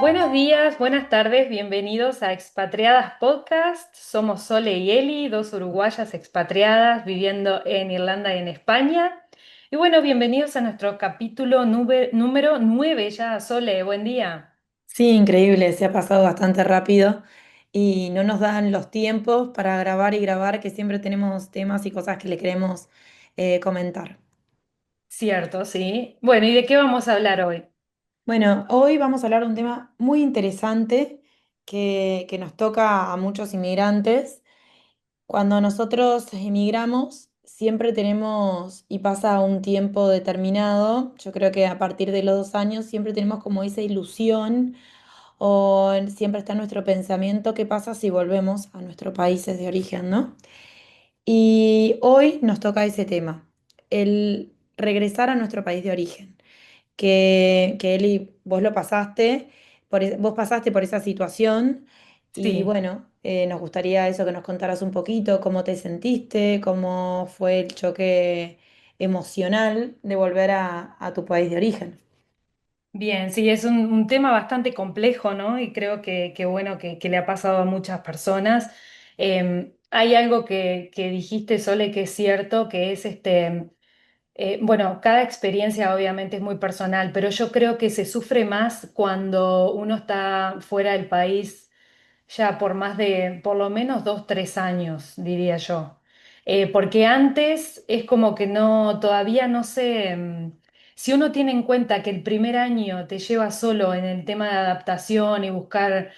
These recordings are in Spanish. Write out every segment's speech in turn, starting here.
Buenos días, buenas tardes, bienvenidos a Expatriadas Podcast. Somos Sole y Eli, dos uruguayas expatriadas viviendo en Irlanda y en España. Y bueno, bienvenidos a nuestro capítulo número 9 ya, Sole, buen día. Sí, increíble, se ha pasado bastante rápido y no nos dan los tiempos para grabar y grabar, que siempre tenemos temas y cosas que le queremos comentar. Cierto, sí. Bueno, ¿y de qué vamos a hablar hoy? Bueno, hoy vamos a hablar de un tema muy interesante que nos toca a muchos inmigrantes. Cuando nosotros emigramos, siempre tenemos, y pasa un tiempo determinado, yo creo que a partir de los 2 años, siempre tenemos como esa ilusión o siempre está en nuestro pensamiento qué pasa si volvemos a nuestros países de origen, ¿no? Y hoy nos toca ese tema, el regresar a nuestro país de origen, que Eli, vos lo pasaste, vos pasaste por esa situación y Sí. bueno, nos gustaría eso que nos contaras un poquito, cómo te sentiste, cómo fue el choque emocional de volver a tu país de origen. Bien, sí, es un tema bastante complejo, ¿no? Y creo que bueno que le ha pasado a muchas personas. Hay algo que dijiste, Sole, que es cierto, que es bueno, cada experiencia obviamente es muy personal, pero yo creo que se sufre más cuando uno está fuera del país ya por más de, por lo menos 2, 3 años, diría yo. Porque antes es como que no, todavía no sé, si uno tiene en cuenta que el primer año te lleva solo en el tema de adaptación y buscar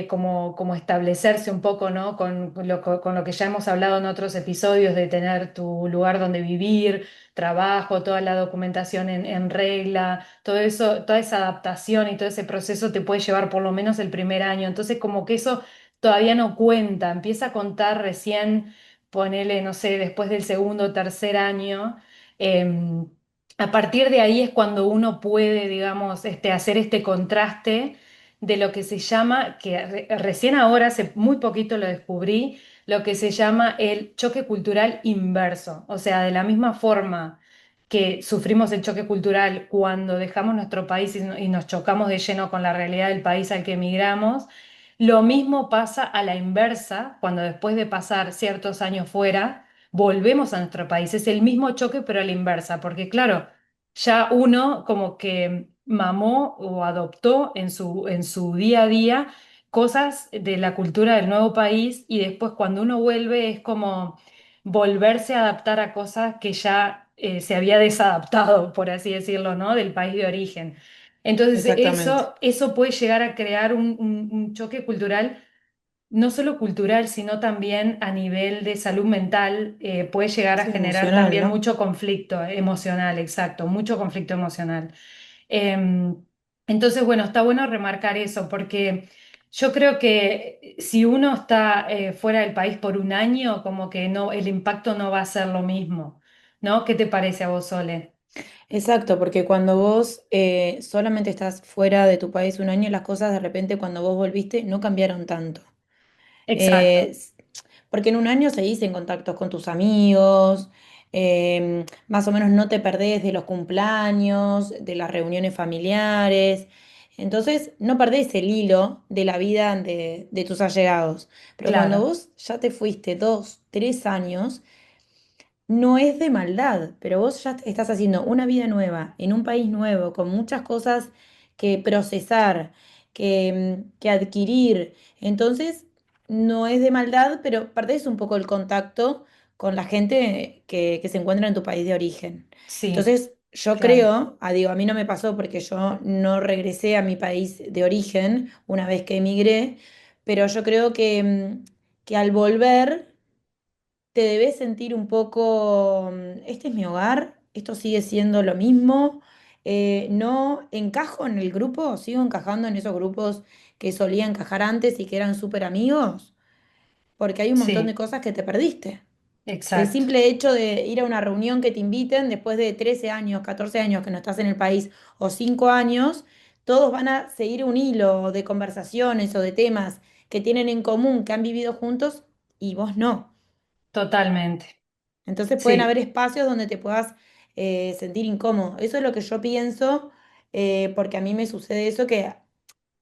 como establecerse un poco, ¿no? Con lo que ya hemos hablado en otros episodios de tener tu lugar donde vivir, trabajo, toda la documentación en regla, todo eso, toda esa adaptación y todo ese proceso te puede llevar por lo menos el primer año. Entonces, como que eso todavía no cuenta, empieza a contar recién, ponele, no sé, después del segundo o tercer año. Em, a partir de ahí es cuando uno puede, digamos, hacer este contraste de lo que se llama, que recién ahora, hace muy poquito lo descubrí, lo que se llama el choque cultural inverso. O sea, de la misma forma que sufrimos el choque cultural cuando dejamos nuestro país y nos chocamos de lleno con la realidad del país al que emigramos, lo mismo pasa a la inversa cuando después de pasar ciertos años fuera, volvemos a nuestro país. Es el mismo choque, pero a la inversa, porque claro, ya uno como que mamó o adoptó en su día a día cosas de la cultura del nuevo país y después cuando uno vuelve es como volverse a adaptar a cosas que ya se había desadaptado, por así decirlo, ¿no? Del país de origen. Entonces, Exactamente. eso puede llegar a crear un choque cultural, no solo cultural, sino también a nivel de salud mental, puede llegar a Sí, generar emocional, también ¿no? mucho conflicto emocional, exacto, mucho conflicto emocional. Em, entonces, bueno, está bueno remarcar eso, porque yo creo que si uno está fuera del país por un año, como que no, el impacto no va a ser lo mismo, ¿no? ¿Qué te parece a vos, Sole? Exacto, porque cuando vos solamente estás fuera de tu país un año, las cosas de repente cuando vos volviste no cambiaron tanto. Exacto, S- Porque en un año seguís en contacto con tus amigos, más o menos no te perdés de los cumpleaños, de las reuniones familiares. Entonces no perdés el hilo de la vida de tus allegados. Pero cuando claro, vos ya te fuiste 2, 3 años, no es de maldad, pero vos ya estás haciendo una vida nueva, en un país nuevo, con muchas cosas que procesar, que adquirir. Entonces, no es de maldad, pero perdés un poco el contacto con la gente que se encuentra en tu país de origen. sí, Entonces, yo claro, creo, digo, a mí no me pasó porque yo no regresé a mi país de origen una vez que emigré, pero yo creo que al volver te debes sentir un poco, este es mi hogar, esto sigue siendo lo mismo, no encajo en el grupo, sigo encajando en esos grupos que solía encajar antes y que eran súper amigos, porque hay un montón de sí, cosas que te perdiste. El exacto, simple hecho de ir a una reunión que te inviten después de 13 años, 14 años que no estás en el país o 5 años, todos van a seguir un hilo de conversaciones o de temas que tienen en común, que han vivido juntos y vos no. totalmente, Entonces pueden haber sí. espacios donde te puedas sentir incómodo. Eso es lo que yo pienso, porque a mí me sucede eso que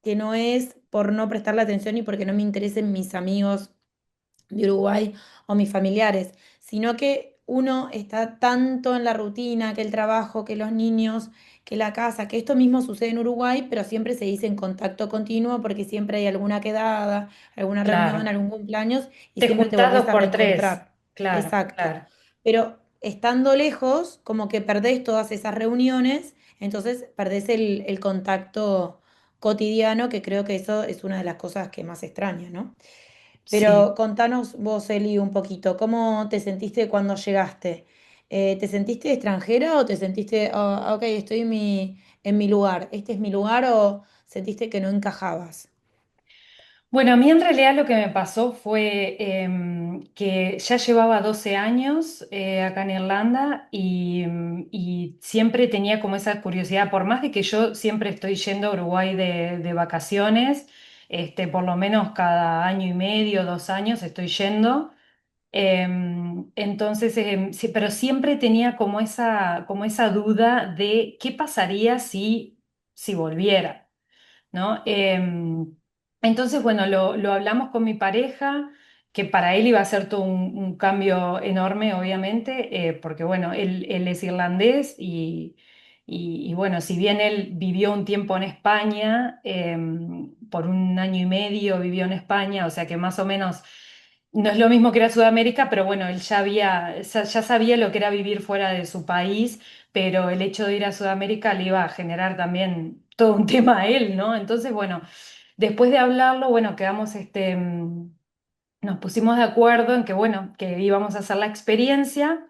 que no es por no prestarle atención y porque no me interesen mis amigos de Uruguay o mis familiares, sino que uno está tanto en la rutina, que el trabajo, que los niños, que la casa, que esto mismo sucede en Uruguay, pero siempre se dice en contacto continuo porque siempre hay alguna quedada, alguna reunión, Claro. algún cumpleaños y Te siempre te juntás volvés dos a por tres. reencontrar. Claro, Exacto. claro. Pero estando lejos, como que perdés todas esas reuniones, entonces perdés el contacto cotidiano, que creo que eso es una de las cosas que más extraño, ¿no? Sí. Pero contanos vos, Eli, un poquito, ¿cómo te sentiste cuando llegaste? ¿Te sentiste extranjera o te sentiste, ok, estoy en mi lugar, este es mi lugar o sentiste que no encajabas? Bueno, a mí en realidad lo que me pasó fue que ya llevaba 12 años acá en Irlanda y siempre tenía como esa curiosidad, por más de que yo siempre estoy yendo a Uruguay de vacaciones, por lo menos cada año y medio, 2 años estoy yendo. Entonces, sí, pero siempre tenía como esa duda de qué pasaría si volviera. ¿No? Entonces, bueno, lo hablamos con mi pareja, que para él iba a ser todo un cambio enorme, obviamente, porque, bueno, él es irlandés y, bueno, si bien él vivió un tiempo en España, por un año y medio vivió en España, o sea que más o menos no es lo mismo que era Sudamérica, pero bueno, él ya sabía lo que era vivir fuera de su país, pero el hecho de ir a Sudamérica le iba a generar también todo un tema a él, ¿no? Entonces, bueno, después de hablarlo, bueno, nos pusimos de acuerdo en que, bueno, que íbamos a hacer la experiencia.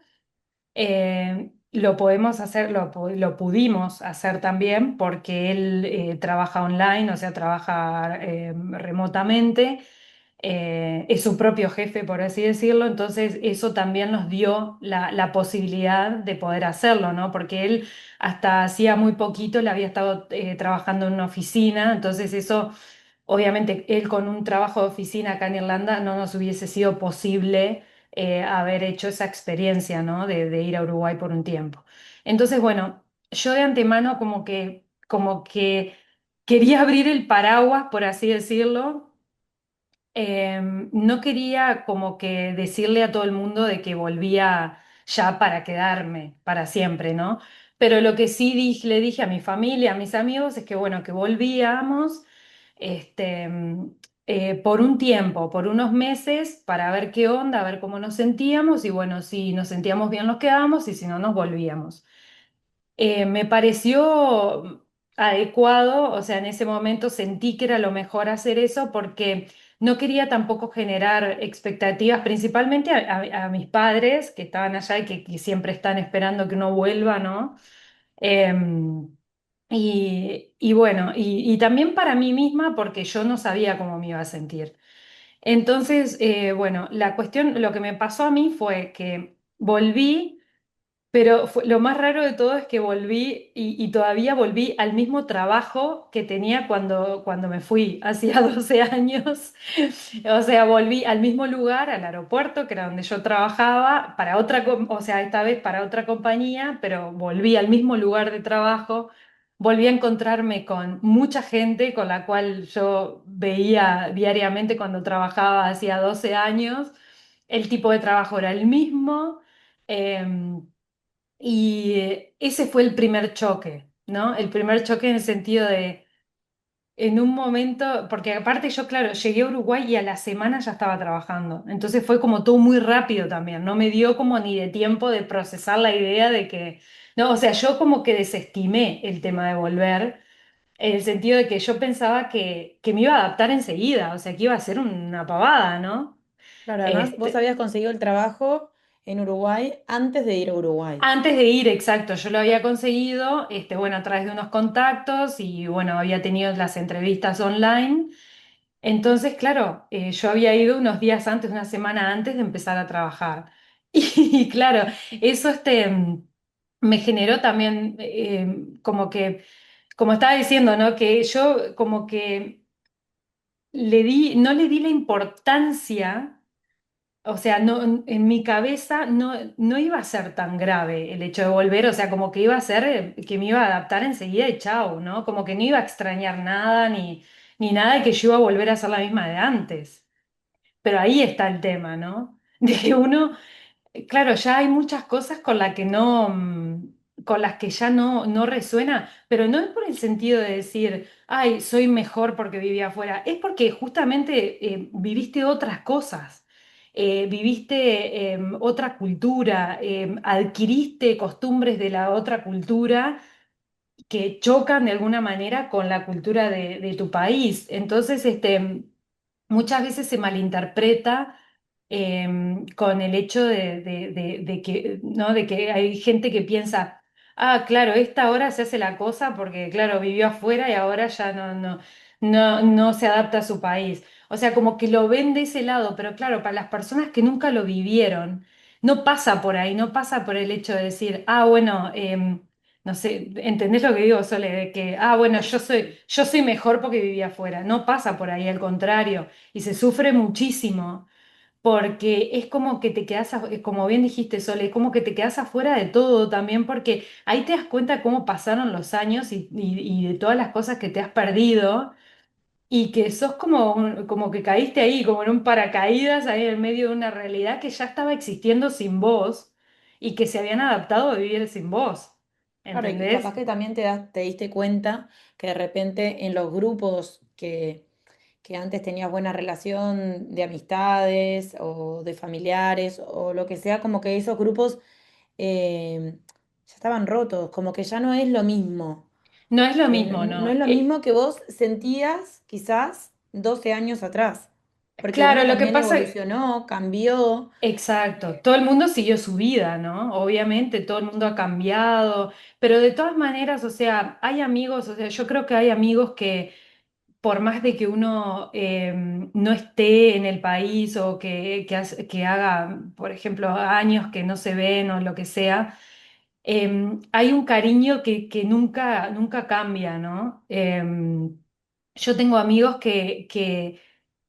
Lo podemos hacer, lo pudimos hacer también porque él trabaja online, o sea, trabaja remotamente, es su propio jefe, por así decirlo, entonces eso también nos dio la posibilidad de poder hacerlo, ¿no? Porque él hasta hacía muy poquito le había estado trabajando en una oficina, entonces eso, obviamente, él con un trabajo de oficina acá en Irlanda no nos hubiese sido posible haber hecho esa experiencia, ¿no? De ir a Uruguay por un tiempo. Entonces, bueno, yo de antemano como que quería abrir el paraguas, por así decirlo. No quería como que decirle a todo el mundo de que volvía ya para quedarme para siempre, ¿no? Pero lo que sí le dije a mi familia, a mis amigos, es que bueno, que volvíamos este, por un tiempo, por unos meses, para ver qué onda, a ver cómo nos sentíamos y bueno, si nos sentíamos bien nos quedábamos y si no nos volvíamos. Me pareció adecuado, o sea, en ese momento sentí que era lo mejor hacer eso porque no quería tampoco generar expectativas, principalmente a mis padres que estaban allá y que siempre están esperando que uno vuelva, ¿no? Y bueno, y también para mí misma porque yo no sabía cómo me iba a sentir. Entonces, bueno, la cuestión, lo que me pasó a mí fue que volví. Pero lo más raro de todo es que volví y todavía volví al mismo trabajo que tenía cuando me fui, hacía 12 años. O sea, volví al mismo lugar, al aeropuerto, que era donde yo trabajaba, para o sea, esta vez para otra compañía, pero volví al mismo lugar de trabajo. Volví a encontrarme con mucha gente con la cual yo veía diariamente cuando trabajaba hacía 12 años. El tipo de trabajo era el mismo. em, y ese fue el primer choque, ¿no? El primer choque en el sentido de, en un momento, porque aparte yo, claro, llegué a Uruguay y a la semana ya estaba trabajando, entonces fue como todo muy rápido también, no me dio como ni de tiempo de procesar la idea de que, no, o sea, yo como que desestimé el tema de volver, en el sentido de que yo pensaba que me iba a adaptar enseguida, o sea, que iba a ser una pavada, ¿no? Claro, además vos Este, habías conseguido el trabajo en Uruguay antes de ir a Uruguay. Antes de ir, exacto, yo lo había conseguido, bueno, a través de unos contactos y bueno, había tenido las entrevistas online. Entonces, claro, yo había ido unos días antes, una semana antes de empezar a trabajar. Y, claro, eso me generó también como que, como estaba diciendo, ¿no? Que yo como que no le di la importancia, o sea, no, en mi cabeza no iba a ser tan grave el hecho de volver, o sea, como que iba a ser que me iba a adaptar enseguida y chao, ¿no? Como que no iba a extrañar nada, ni nada de que yo iba a volver a ser la misma de antes. Pero ahí está el tema, ¿no? De que uno, claro, ya hay muchas cosas con las que no, con las que ya no resuena, pero no es por el sentido de decir, ay, soy mejor porque vivía afuera, es porque justamente viviste otras cosas, viviste otra cultura, adquiriste costumbres de la otra cultura que chocan de alguna manera con la cultura de tu país. Entonces, muchas veces se malinterpreta con el hecho de que, ¿no? De que hay gente que piensa, ah, claro, esta hora se hace la cosa porque, claro, vivió afuera y ahora ya no se adapta a su país. O sea, como que lo ven de ese lado, pero claro, para las personas que nunca lo vivieron, no pasa por ahí, no pasa por el hecho de decir, ah, bueno, no sé, ¿entendés lo que digo, Sole? De que, ah, bueno, yo soy mejor porque vivía afuera. No pasa por ahí, al contrario. Y se sufre muchísimo, porque es como que te quedas, como bien dijiste, Sole, es como que te quedas afuera de todo también, porque ahí te das cuenta cómo pasaron los años y de todas las cosas que te has perdido, y que sos como, como que caíste ahí, como en un paracaídas, ahí en medio de una realidad que ya estaba existiendo sin vos y que se habían adaptado a vivir sin vos. Claro, y capaz ¿Entendés? que también te diste cuenta que de repente en los grupos que antes tenías buena relación de amistades o de familiares o lo que sea, como que esos grupos ya estaban rotos, como que ya no es lo mismo. No es lo mismo, No es ¿no? lo mismo que vos sentías quizás 12 años atrás, porque Claro, uno lo que también pasa, evolucionó, cambió. exacto, todo el mundo siguió su vida, ¿no? Obviamente, todo el mundo ha cambiado, pero de todas maneras, o sea, hay amigos, o sea, yo creo que hay amigos que por más de que uno no esté en el país o que haga, por ejemplo, años que no se ven o lo que sea, hay un cariño que nunca cambia, ¿no? Yo tengo amigos que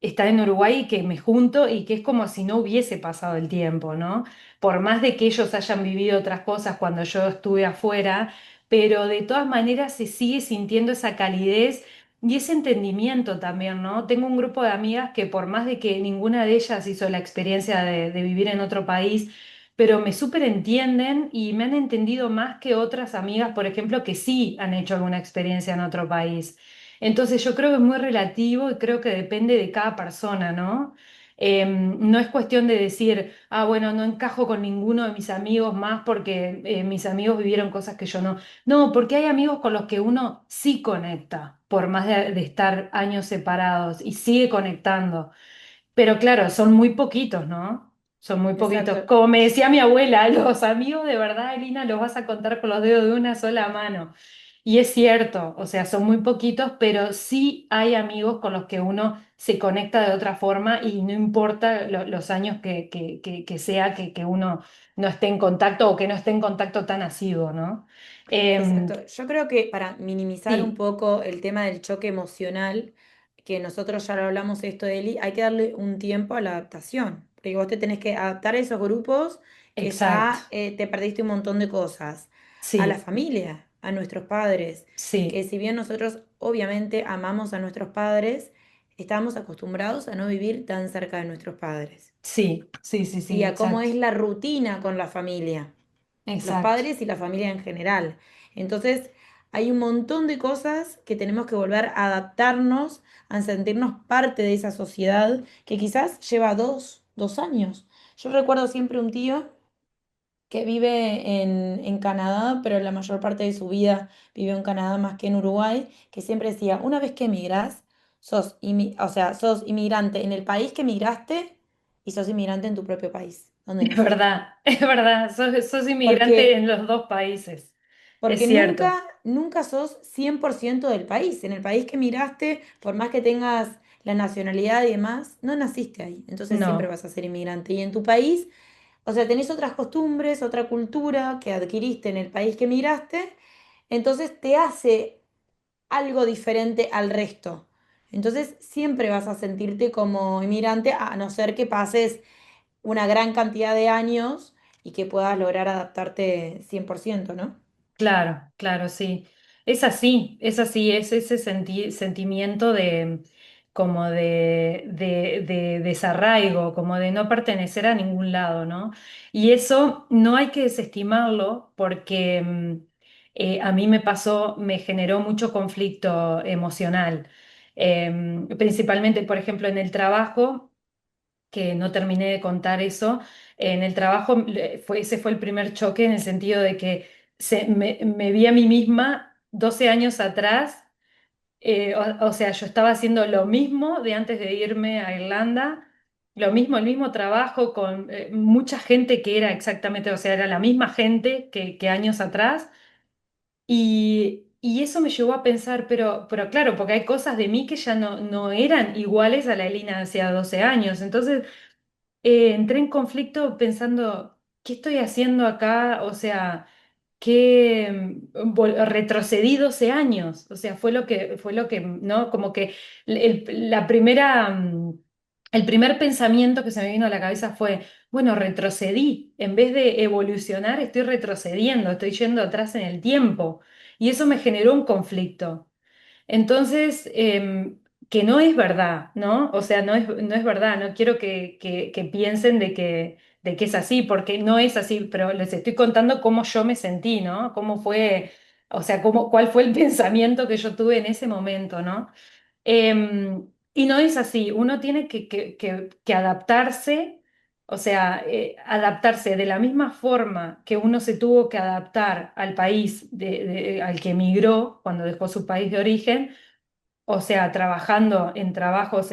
están en Uruguay y que me junto y que es como si no hubiese pasado el tiempo, ¿no? Por más de que ellos hayan vivido otras cosas cuando yo estuve afuera, pero de todas maneras se sigue sintiendo esa calidez y ese entendimiento también, ¿no? Tengo un grupo de amigas que por más de que ninguna de ellas hizo la experiencia de vivir en otro país, pero me súper entienden y me han entendido más que otras amigas, por ejemplo, que sí han hecho alguna experiencia en otro país. Entonces yo creo que es muy relativo y creo que depende de cada persona, ¿no? No es cuestión de decir, ah, bueno, no encajo con ninguno de mis amigos más porque mis amigos vivieron cosas que yo no. No, porque hay amigos con los que uno sí conecta, por más de estar años separados y sigue conectando. Pero claro, son muy poquitos, ¿no? Son muy poquitos. Exacto. Como me decía mi abuela, los amigos de verdad, Elina, los vas a contar con los dedos de una sola mano. Y es cierto, o sea, son muy poquitos, pero sí hay amigos con los que uno se conecta de otra forma y no importa los años que sea que uno no esté en contacto o que no esté en contacto tan asiduo, ¿no? Em, Exacto. Yo creo que para minimizar un sí, poco el tema del choque emocional, que nosotros ya lo hablamos esto, Eli, hay que darle un tiempo a la adaptación. Porque vos te tenés que adaptar a esos grupos que exacto. ya te perdiste un montón de cosas. A la Sí, familia, a nuestros padres, que sí, si bien nosotros obviamente amamos a nuestros padres, estamos acostumbrados a no vivir tan cerca de nuestros padres. sí, Y a cómo exacto. es la rutina con la familia, los Exacto. padres y la familia en general. Entonces, hay un montón de cosas que tenemos que volver a adaptarnos, a sentirnos parte de esa sociedad que quizás lleva dos años. Yo recuerdo siempre un tío que vive en Canadá, pero la mayor parte de su vida vivió en Canadá más que en Uruguay, que siempre decía, una vez que emigrás, o sea, sos inmigrante en el país que emigraste y sos inmigrante en tu propio país, donde naciste. Es verdad, sos inmigrante Porque en los dos países, es Porque cierto. nunca sos 100% del país. En el país que miraste, por más que tengas la nacionalidad y demás, no naciste ahí. Entonces siempre No, vas a ser inmigrante. Y en tu país, o sea, tenés otras costumbres, otra cultura que adquiriste en el país que migraste, entonces te hace algo diferente al resto. Entonces siempre vas a sentirte como inmigrante, a no ser que pases una gran cantidad de años y que puedas lograr adaptarte 100%, ¿no? claro, claro, sí. es así, es ese sentimiento de como de desarraigo, como de no pertenecer a ningún lado, ¿no? Y eso no hay que desestimarlo porque a mí me pasó, me generó mucho conflicto emocional. Principalmente, por ejemplo, en el trabajo, que no terminé de contar eso, en el trabajo ese fue el primer choque en el sentido de que me vi a mí misma 12 años atrás, o sea, yo estaba haciendo lo mismo de antes de irme a Irlanda, lo mismo, el mismo trabajo con mucha gente que era exactamente, o sea, era la misma gente que años atrás. Y eso me llevó a pensar, pero claro, porque hay cosas de mí que ya no eran iguales a la Elina de hacía 12 años. Entonces, entré en conflicto pensando, ¿qué estoy haciendo acá? O sea, que retrocedí 12 años. O sea, fue lo que, ¿no? Como que la primera, el primer pensamiento que se me vino a la cabeza fue, bueno, retrocedí. En vez de evolucionar, estoy retrocediendo, estoy yendo atrás en el tiempo. Y eso me generó un conflicto. Entonces, que no es verdad, ¿no? O sea, no es verdad, no quiero que piensen de que es así, porque no es así, pero les estoy contando cómo yo me sentí, ¿no? Cómo fue, o sea, cuál fue el pensamiento que yo tuve en ese momento, ¿no? Y no es así, uno tiene que adaptarse, o sea, adaptarse de la misma forma que uno se tuvo que adaptar al país al que emigró cuando dejó su país de origen, o sea, trabajando en trabajos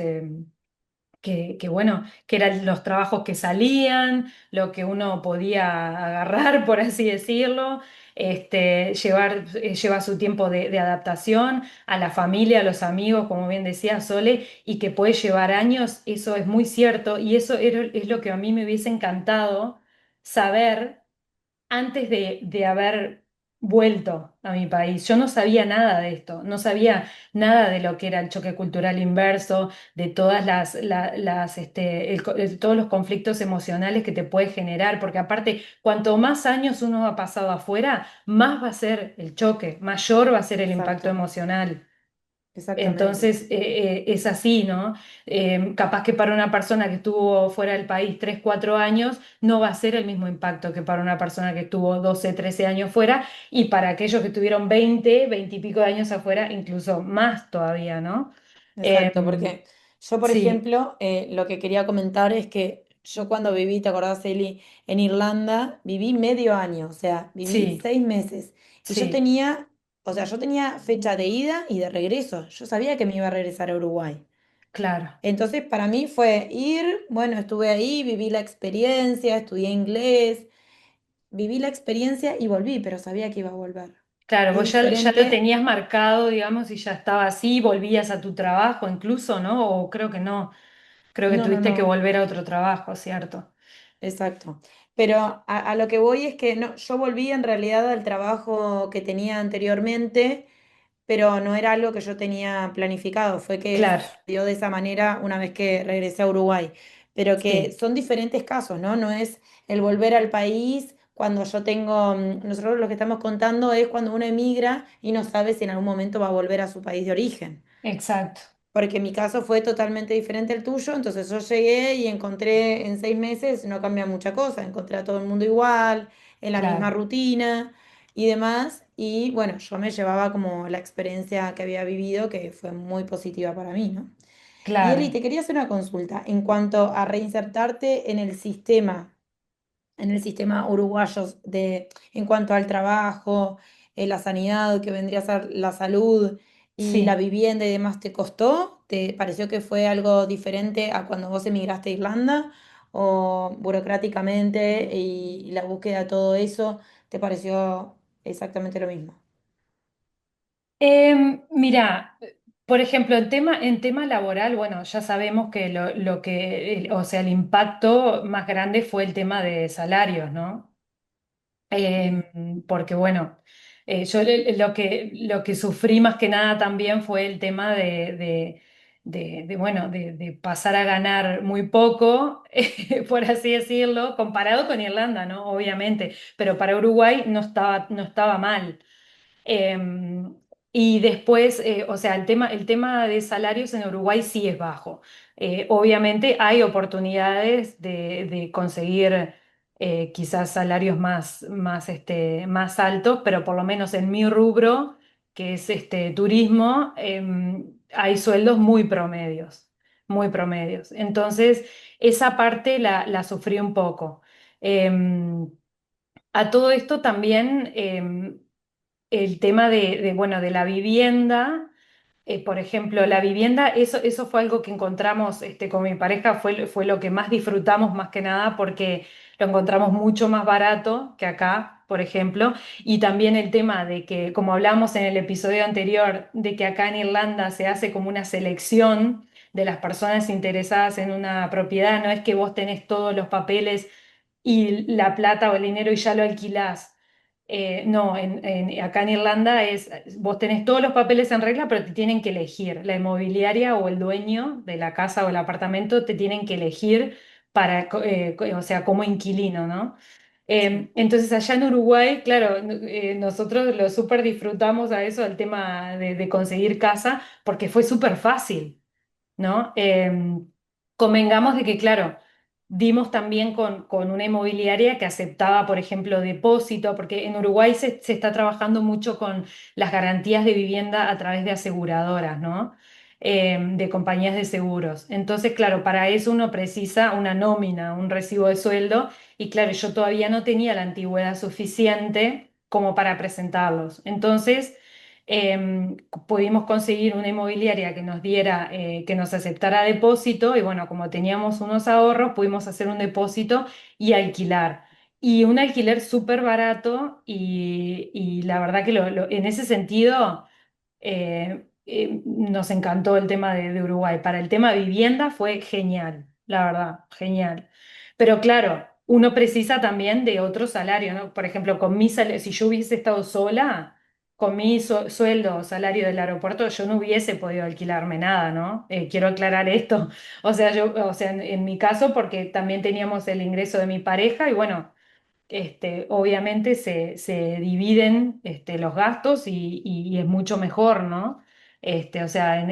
bueno, que eran los trabajos que salían, lo que uno podía agarrar, por así decirlo, lleva su tiempo de adaptación a la familia, a los amigos, como bien decía Sole, y que puede llevar años, eso es muy cierto, y eso es lo que a mí me hubiese encantado saber antes de haber vuelto a mi país. Yo no sabía nada de esto, no sabía nada de lo que era el choque cultural inverso, de todas todos los conflictos emocionales que te puede generar, porque aparte, cuanto más años uno ha pasado afuera, más va a ser el choque, mayor va a ser el impacto Exacto, emocional. exactamente, Entonces, es así, ¿no? Capaz que para una persona que estuvo fuera del país 3 4 años, no va a ser el mismo impacto que para una persona que estuvo 12 13 años fuera, y para aquellos que tuvieron 20 y pico de años afuera, incluso más todavía, ¿no? exacto, Em, porque yo, por sí, ejemplo, lo que quería comentar es que yo cuando viví, ¿te acordás, Eli? En Irlanda, viví medio año, o sea, viví sí, 6 meses. Y yo sí, tenía, o sea, yo tenía fecha de ida y de regreso. Yo sabía que me iba a regresar a Uruguay. claro, Entonces, para mí fue ir, bueno, estuve ahí, viví la experiencia, estudié inglés, viví la experiencia y volví, pero sabía que iba a volver. claro, Es vos ya lo diferente. tenías marcado, digamos, y ya estaba así, volvías a tu trabajo incluso, ¿no? O creo que no, creo que No, no, tuviste que no. volver a otro trabajo, ¿cierto? Exacto. Pero a lo que voy es que no, yo volví en realidad al trabajo que tenía anteriormente, pero no era algo que yo tenía planificado, fue que Claro, se dio de esa manera una vez que regresé a Uruguay. Pero que sí. son diferentes casos, ¿no? No es el volver al país cuando yo tengo, nosotros lo que estamos contando es cuando uno emigra y no sabe si en algún momento va a volver a su país de origen. Exacto, Porque mi caso fue totalmente diferente al tuyo, entonces yo llegué y encontré en 6 meses, no cambia mucha cosa, encontré a todo el mundo igual, en la misma claro, rutina y demás, y bueno, yo me llevaba como la experiencia que había vivido, que fue muy positiva para mí, ¿no? Y Eli, claro. te quería hacer una consulta en cuanto a reinsertarte en el sistema uruguayo en cuanto al trabajo, la sanidad, que vendría a ser la salud y la Sí. vivienda y demás, ¿te costó? ¿Te pareció que fue algo diferente a cuando vos emigraste a Irlanda? ¿O burocráticamente y la búsqueda de todo eso, te pareció exactamente lo mismo? Mira, por ejemplo, en tema laboral, bueno, ya sabemos que o sea, el impacto más grande fue el tema de salarios, ¿no? Bien, Porque bueno, yo lo que sufrí más que nada también fue el tema bueno, de pasar a ganar muy poco, por así decirlo, comparado con Irlanda, ¿no? Obviamente, pero para Uruguay no estaba mal. Em, y después, o sea, el tema de salarios en Uruguay sí es bajo. Obviamente hay oportunidades de conseguir quizás salarios más altos, pero por lo menos en mi rubro, que es turismo, hay sueldos muy promedios, muy promedios. Entonces, esa parte la sufrí un poco. Em, a todo esto también el tema bueno, de la vivienda, por ejemplo, la vivienda, eso fue algo que encontramos con mi pareja, fue lo que más disfrutamos más que nada porque lo encontramos mucho más barato que acá, por ejemplo, y también el tema de que, como hablamos en el episodio anterior, de que acá en Irlanda se hace como una selección de las personas interesadas en una propiedad, no es que vos tenés todos los papeles y la plata o el dinero y ya lo alquilás. No, acá en Irlanda vos tenés todos los papeles en regla, pero te tienen que elegir. La inmobiliaria o el dueño de la casa o el apartamento te tienen que elegir o sea, como inquilino, ¿no? Sí. Entonces allá en Uruguay, claro, nosotros lo súper disfrutamos a eso, al tema de conseguir casa, porque fue súper fácil. ¿No? Convengamos de que, claro, dimos también con una inmobiliaria que aceptaba, por ejemplo, depósito, porque en Uruguay se está trabajando mucho con las garantías de vivienda a través de aseguradoras, ¿no? De compañías de seguros. Entonces, claro, para eso uno precisa una nómina, un recibo de sueldo, y claro, yo todavía no tenía la antigüedad suficiente como para presentarlos. Entonces, em, pudimos conseguir una inmobiliaria que nos diera, que nos aceptara depósito y bueno, como teníamos unos ahorros, pudimos hacer un depósito y alquilar. Y un alquiler súper barato y la verdad que en ese sentido nos encantó el tema de Uruguay. Para el tema vivienda fue genial, la verdad, genial. Pero claro, uno precisa también de otro salario, ¿no? Por ejemplo, si yo hubiese estado sola, con mi sueldo o salario del aeropuerto, yo no hubiese podido alquilarme nada, ¿no? Quiero aclarar esto. O sea, en mi caso, porque también teníamos el ingreso de mi pareja y bueno obviamente se dividen los gastos y es mucho mejor, ¿no? O sea,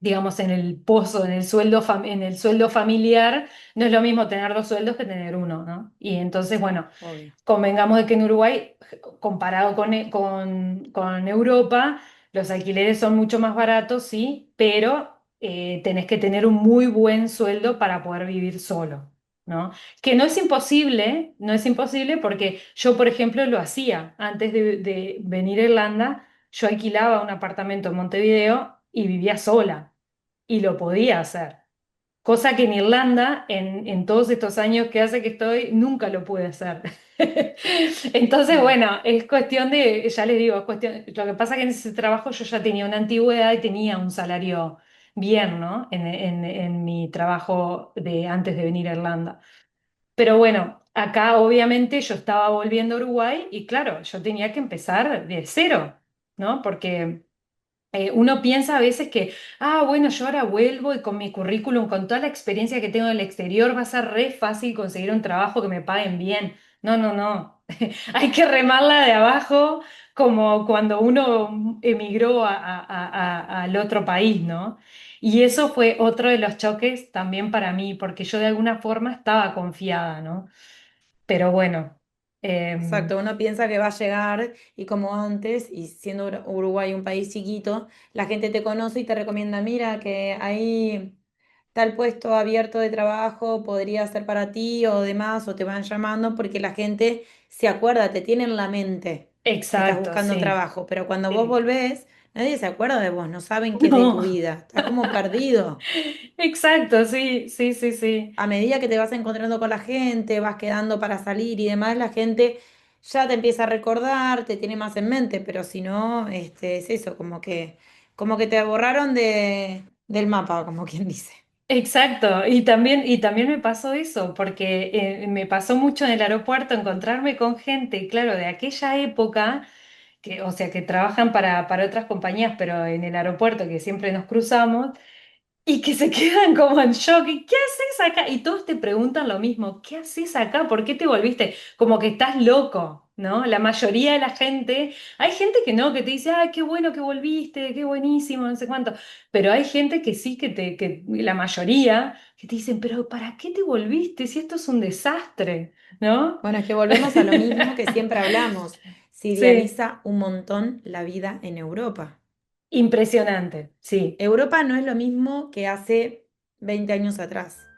digamos, en el pozo, en el sueldo familiar, no es lo mismo tener dos sueldos que tener uno, ¿no? Y entonces, Sí, bueno, obvio. convengamos de que en Uruguay, comparado con Europa, los alquileres son mucho más baratos, sí, pero tenés que tener un muy buen sueldo para poder vivir solo, ¿no? Que no es imposible, no es imposible porque yo, por ejemplo, lo hacía antes de venir a Irlanda, yo alquilaba un apartamento en Montevideo y vivía sola y lo podía hacer. Cosa que en Irlanda, en todos estos años que hace que estoy, nunca lo pude hacer. Entonces, Claro. bueno, es cuestión ya les digo, es cuestión, lo que pasa es que en ese trabajo yo ya tenía una antigüedad y tenía un salario bien, ¿no? En mi trabajo de antes de venir a Irlanda. Pero bueno, acá obviamente yo estaba volviendo a Uruguay y claro, yo tenía que empezar de cero, ¿no? Porque uno piensa a veces que, bueno, yo ahora vuelvo y con mi currículum, con toda la experiencia que tengo en el exterior, va a ser re fácil conseguir un trabajo que me paguen bien. No, no, no. Hay que remarla de abajo como cuando uno emigró al otro país, ¿no? Y eso fue otro de los choques también para mí, porque yo de alguna forma estaba confiada, ¿no? Pero bueno, em, Exacto, uno piensa que va a llegar y como antes, y siendo Uruguay un país chiquito, la gente te conoce y te recomienda, mira, que hay tal puesto abierto de trabajo, podría ser para ti o demás, o te van llamando porque la gente se acuerda, te tiene en la mente que estás exacto, buscando sí. trabajo, pero cuando vos Sí. volvés, nadie se acuerda de vos, no saben qué es de tu No. vida, estás como perdido. Exacto, sí, sí, sí, sí. A medida que te vas encontrando con la gente, vas quedando para salir y demás, la gente ya te empieza a recordar, te tiene más en mente, pero si no, es eso, como que te borraron del mapa, como quien dice. Exacto, y también me pasó eso, porque me pasó mucho en el aeropuerto encontrarme con gente, claro, de aquella época, que, o sea, que trabajan para otras compañías, pero en el aeropuerto que siempre nos cruzamos. Y que se quedan como en shock. ¿Y qué haces acá? Y todos te preguntan lo mismo. ¿Qué haces acá? ¿Por qué te volviste? Como que estás loco, ¿no? La mayoría de la gente, hay gente que no, que te dice, ay, qué bueno que volviste, qué buenísimo, no sé cuánto. Pero hay gente que sí, que la mayoría, que te dicen, pero ¿para qué te volviste si esto es un desastre? ¿No? Bueno, es que volvemos a lo mismo que siempre hablamos. Se Sí, idealiza un montón la vida en Europa. impresionante, sí. Europa no es lo mismo que hace 20 años atrás.